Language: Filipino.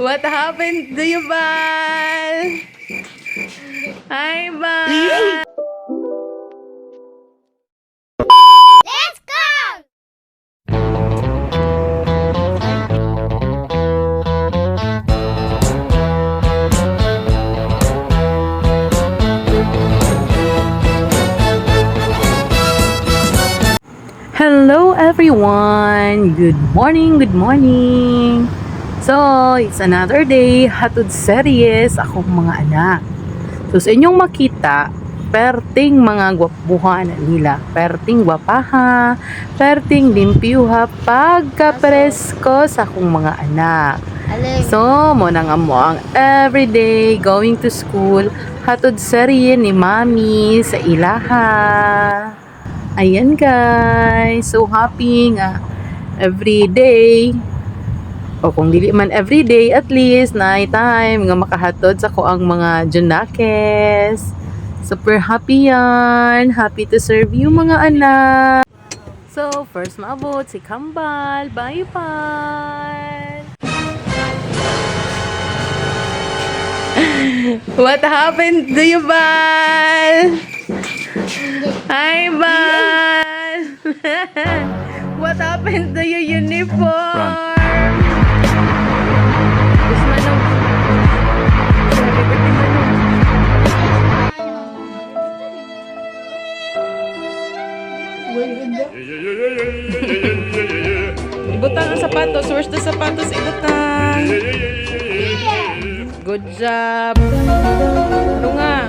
What happened to you, Bal? Hi, Bal! Let's go! Hello, everyone! Good morning, good morning! So, it's another day, hatod series, akong mga anak. So, sa inyong makita, perting mga gwapuhan nila. Perting gwapaha, perting limpyuha, pagkapresko sa akong mga anak. So, mo na nga mo ang everyday going to school, hatod serye ni Mami sa ilaha. Ayan guys, so happy nga everyday. O kung dili man everyday, at least night time nga makahatod sa ko ang mga junakes. Super happy yan. Happy to serve you mga anak. So, first maabot si Kambal. Bye, Pal! What happened to you, Bal? Hi, Bal! What happened to your uniform? Gusto Manong. Happy birthday, Manong. Ibutang ang sapatos. Where's the sapatos? Ibutang. Good job. Ano nga?